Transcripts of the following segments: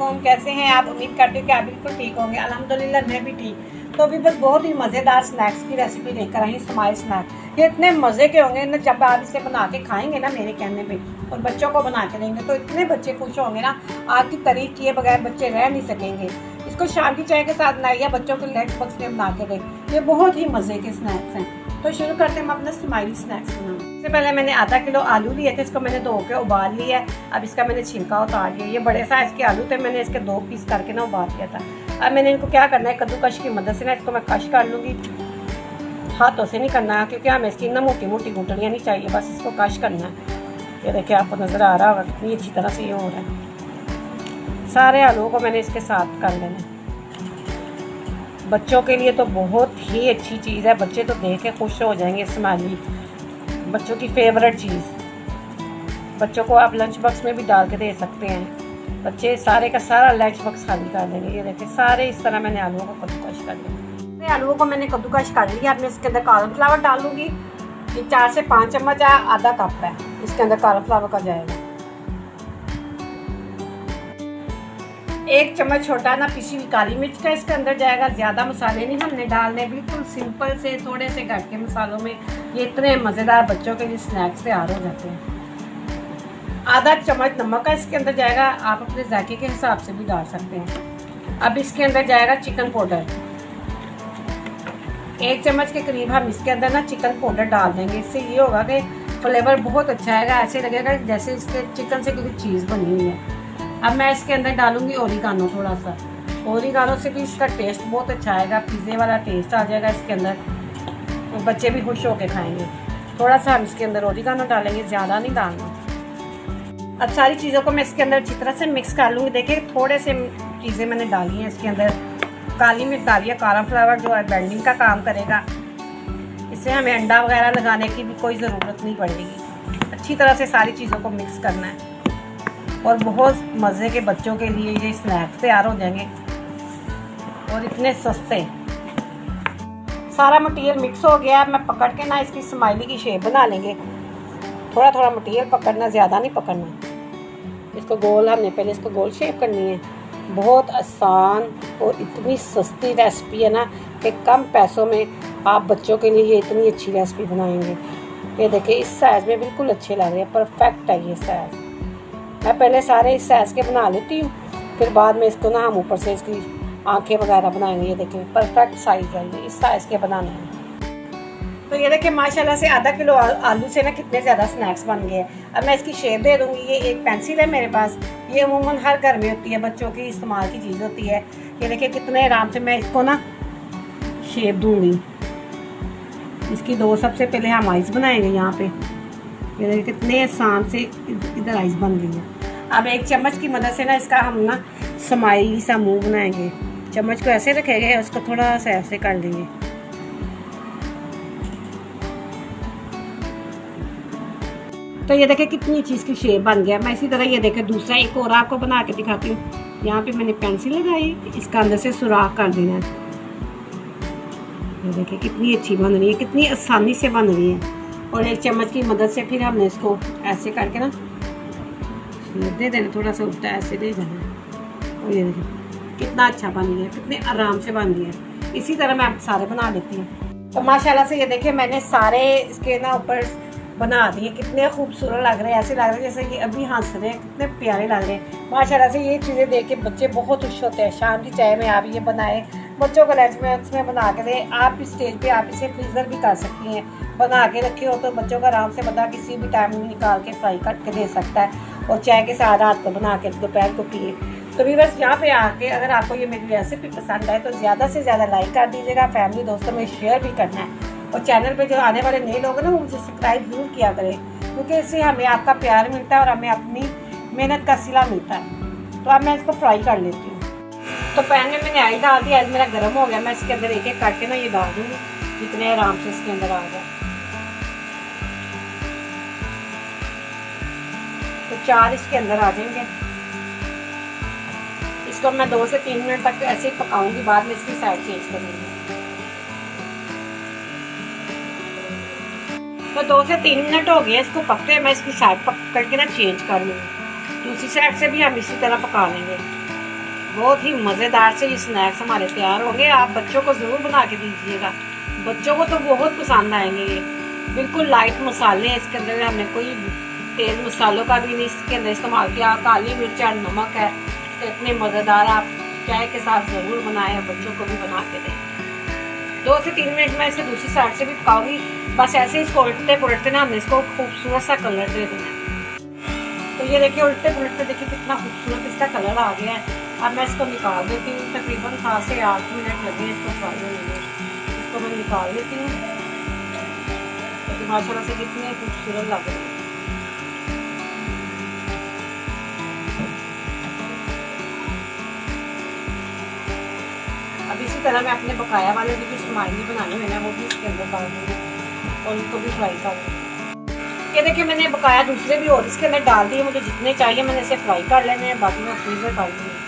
वालेकुम, कैसे हैं आप? उम्मीद करती हूँ कि आप बिल्कुल ठीक होंगे। अल्हम्दुलिल्लाह मैं भी ठीक। तो अभी बस बहुत ही मज़ेदार स्नैक्स की रेसिपी लेकर आई, स्माइल स्नैक। ये इतने मज़े के होंगे ना, जब आप इसे बना के खाएंगे ना मेरे कहने पे और बच्चों को बना के देंगे तो इतने बच्चे खुश होंगे ना, आपकी तारीफ किए बगैर बच्चे रह नहीं सकेंगे। इसको शाम की चाय के साथ बनाइए, बच्चों को लंच बॉक्स में बना के दें। ये बहुत ही मज़े के स्नैक्स हैं। तो शुरू करते हैं हम अपना स्माइली स्नैक्स बनाना। सबसे पहले मैंने आधा किलो आलू लिए थे, इसको मैंने धो के उबाल लिया है। अब इसका मैंने छिलका उतार लिया। ये बड़े साइज़ के आलू थे, मैंने इसके 2 पीस करके ना उबाल दिया था। अब मैंने इनको क्या करना है, कद्दूकश की मदद से ना इसको मैं कश कर लूँगी। हाथों से नहीं करना है क्योंकि हमें इसकी ना मोटी मोटी गुठलियाँ नहीं चाहिए, बस इसको कश करना है। ये देखिए आपको नज़र आ रहा होगा कितनी अच्छी तरह से ये हो रहा है। सारे आलूओं को मैंने इसके साथ कर लेना है। बच्चों के लिए तो बहुत ही अच्छी चीज़ है, बच्चे तो देख के खुश हो जाएंगे। स्माइली बच्चों की फेवरेट चीज़, बच्चों को आप लंच बॉक्स में भी डाल के दे सकते हैं। बच्चे सारे का सारा लंच बॉक्स खाली कर देंगे। ये देखिए सारे इस तरह मैंने आलूओं को कद्दूकश कर लिया। आलूओं को मैंने कद्दूकश कर लिया। अब मैं इसके अंदर कॉर्नफ्लावर डालूंगी। ये 4 से 5 चम्मच है, आधा कप है इसके अंदर कॉर्नफ्लावर का जाएगा। 1 चम्मच छोटा ना पिसी हुई काली मिर्च का इसके अंदर जाएगा। ज़्यादा मसाले नहीं हमने डालने, बिल्कुल सिंपल से थोड़े से घट के मसालों में ये इतने मज़ेदार बच्चों के लिए स्नैक्स तैयार हो जाते हैं। आधा चम्मच नमक का इसके अंदर जाएगा, आप अपने जायके के हिसाब से भी डाल सकते हैं। अब इसके अंदर जाएगा चिकन पाउडर। 1 चम्मच के करीब हम इसके अंदर ना चिकन पाउडर डाल देंगे। इससे ये होगा कि फ्लेवर बहुत अच्छा आएगा, ऐसे लगेगा जैसे इसके चिकन से कोई चीज़ बनी हुई है। अब मैं इसके अंदर डालूंगी ओरिगानो थोड़ा सा। ओरिगानो से भी इसका टेस्ट बहुत अच्छा आएगा, पिज़्ज़े वाला टेस्ट आ जाएगा इसके अंदर, तो बच्चे भी खुश होकर खाएंगे। थोड़ा सा हम इसके अंदर ओरिगानो डालेंगे, ज़्यादा नहीं डालना। अब सारी चीज़ों को मैं इसके अंदर अच्छी तरह से मिक्स कर लूँगी। देखिए थोड़े से चीज़ें मैंने डाली हैं इसके अंदर। काली मिर्च डाली है, कॉर्नफ्लावर जो है बाइंडिंग का काम करेगा। इससे हमें अंडा वगैरह लगाने की भी कोई ज़रूरत नहीं पड़ेगी। अच्छी तरह से सारी चीज़ों को मिक्स करना है और बहुत मज़े के बच्चों के लिए ये स्नैक्स तैयार हो जाएंगे और इतने सस्ते। सारा मटेरियल मिक्स हो गया। मैं पकड़ के ना इसकी स्माइली की शेप बना लेंगे। थोड़ा थोड़ा मटेरियल पकड़ना, ज़्यादा नहीं पकड़ना। इसको गोल, हमने पहले इसको गोल शेप करनी है। बहुत आसान और इतनी सस्ती रेसिपी है ना कि कम पैसों में आप बच्चों के लिए ये इतनी अच्छी रेसिपी बनाएंगे। ये देखिए इस साइज़ में बिल्कुल अच्छे लग रहे हैं, परफेक्ट है ये साइज़। मैं पहले सारे इस साइज़ के बना लेती हूँ, फिर बाद में इसको ना हम ऊपर से इसकी आंखें वगैरह बनाएंगे। ये देखिए परफेक्ट साइज़ है, ये इस साइज़ के बनाने हैं। तो ये देखिए माशाल्लाह से आधा किलो आलू से ना कितने ज़्यादा स्नैक्स बन गए। अब मैं इसकी शेप दे दूँगी। ये एक पेंसिल है मेरे पास, ये अमूमन हर घर में होती है, बच्चों की इस्तेमाल की चीज़ होती है। ये देखिए कितने आराम से मैं इसको ना शेप दूँगी। इसकी 2 सबसे पहले हम आइस बनाएंगे यहाँ पे। ये देखिए कितने आसान से इधर आइस बन गई है। अब 1 चम्मच की मदद से ना इसका हम ना स्माइली सा मुंह बनाएंगे। चम्मच को ऐसे रखेंगे, उसको थोड़ा सा ऐसे कर लेंगे। तो ये देखिए कितनी अच्छी इसकी शेप बन गया। मैं इसी तरह ये देखिए दूसरा एक और आपको बना के दिखाती हूँ। यहाँ पे मैंने पेंसिल लगाई, इसका अंदर से सुराख कर देना है। ये देखिए कितनी अच्छी बन रही है, कितनी आसानी से बन रही है। और 1 चम्मच की मदद से फिर हमने इसको ऐसे करके ना दे देना, थोड़ा सा उल्टा ऐसे दे देना। और ये देखिए कितना अच्छा बन गया, कितने आराम से बन गया। इसी तरह मैं सारे बना लेती हूँ। तो माशाल्लाह से ये देखिए मैंने सारे इसके ना ऊपर बना दिए। कितने खूबसूरत लग रहे हैं, ऐसे लग रहे हैं जैसे कि अभी हंस रहे हैं, कितने प्यारे लग रहे हैं। माशाल्लाह से ये चीज़ें देख के बच्चे बहुत खुश होते हैं। शाम की चाय में आप ये बनाए, बच्चों को लंच बॉक्स में बना के दें। आप इस स्टेज पे आप इसे फ्रीज़र भी कर सकती हैं, बना के रखे हो तो बच्चों को आराम से बना किसी भी टाइम में निकाल के फ्राई करके दे सकता है और चाय के साथ रात को बना के दोपहर को पिए। तो व्यूअर्स यहाँ पे आके अगर आपको ये मेरी रेसिपी पसंद आए तो ज़्यादा से ज़्यादा लाइक कर दीजिएगा, फैमिली दोस्तों में शेयर भी करना है। और चैनल पे जो आने वाले नए लोग हैं ना, वो मुझे सब्सक्राइब जरूर किया करें, क्योंकि इससे हमें आपका प्यार मिलता है और हमें अपनी मेहनत का सिला मिलता है। तो अब मैं इसको फ्राई कर लेती हूँ। तो पैन में मैंने ऑयल डाल दिया, ऑयल मेरा गर्म हो गया। मैं इसके अंदर एक एक करके ना ये डाल दूँगी, जितने आराम से इसके अंदर आ जाए। तो 4 इसके अंदर आ जाएंगे। इसको मैं 2 से 3 मिनट तक ऐसे ही पकाऊंगी, बाद में इसकी साइड चेंज करूँगी। तो 2 से 3 मिनट हो गए इसको पकते, मैं इसकी साइड पक करके ना चेंज कर लूँगी। दूसरी साइड से भी हम इसी तरह पका लेंगे। बहुत ही मज़ेदार से ये स्नैक्स हमारे तैयार होंगे। आप बच्चों को ज़रूर बना के दीजिएगा, बच्चों को तो बहुत पसंद आएंगे। ये बिल्कुल लाइट मसाले हैं, इसके अंदर हमने कोई तेज़ मसालों का भी नहीं इसके अंदर इस्तेमाल किया। काली मिर्च और नमक है, तो इतने मज़ेदार आप चाय के साथ ज़रूर बनाएं और बच्चों को भी बना के दें। 2 से 3 मिनट में इसे दूसरी साइड से भी पकाऊंगी। बस ऐसे ही इसको उलटते पुलटते ना हमने इसको खूबसूरत सा कलर दे देना। तो ये देखिए उल्टे पुलटते देखिए कितना खूबसूरत इसका कलर आ गया है। अब मैं इसको निकाल देती हूँ। तकरीबन 7 से 8 मिनट लगे इसको फ्राई होने में। इसको मैं निकाल देती हूँ। तो माशाल्लाह से कितने खूबसूरत लग रहे हैं। अब इसी तरह मैं अपने बकाया वाले जो स्माइली बनाने में ना वो भी इसके अंदर डाल दूँगी और उनको भी फ्राई कर दूँगी। ये देखिए मैंने बकाया दूसरे भी और इसके अंदर डाल दिए। मुझे जितने चाहिए मैंने इसे फ्राई कर लेने हैं, बाकी मैं फ्रीजर कर दूँगी।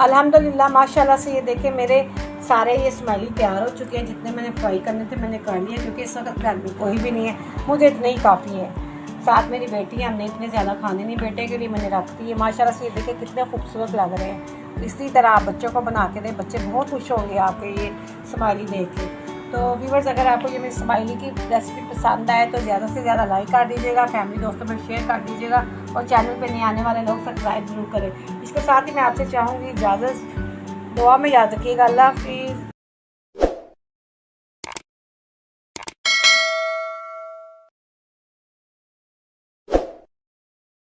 अल्हम्दुलिल्लाह माशाल्लाह से ये देखिए मेरे सारे ये स्माइली तैयार हो चुके हैं। जितने मैंने फ्राई करने थे मैंने कर लिए, क्योंकि इस वक्त घर में कोई भी नहीं है, मुझे इतने ही काफ़ी है। साथ मेरी बेटी है, हमने इतने ज़्यादा खाने नहीं, बेटे के लिए मैंने रख दी है। माशाल्लाह से ये देखिए कितने खूबसूरत लग रहे हैं। इसी तरह आप बच्चों को बना के दें, बच्चे बहुत खुश होंगे आपके ये स्माइली देख के। तो व्यूअर्स अगर आपको ये मेरी स्माइली की रेसिपी पसंद आए तो ज़्यादा से ज़्यादा लाइक कर दीजिएगा, फैमिली दोस्तों में शेयर कर दीजिएगा और चैनल पे नए आने वाले लोग सब्सक्राइब जरूर करें। इसके साथ ही मैं आपसे चाहूँगी इजाज़त, दुआ में याद रखिएगा। अल्लाह हाफिज़।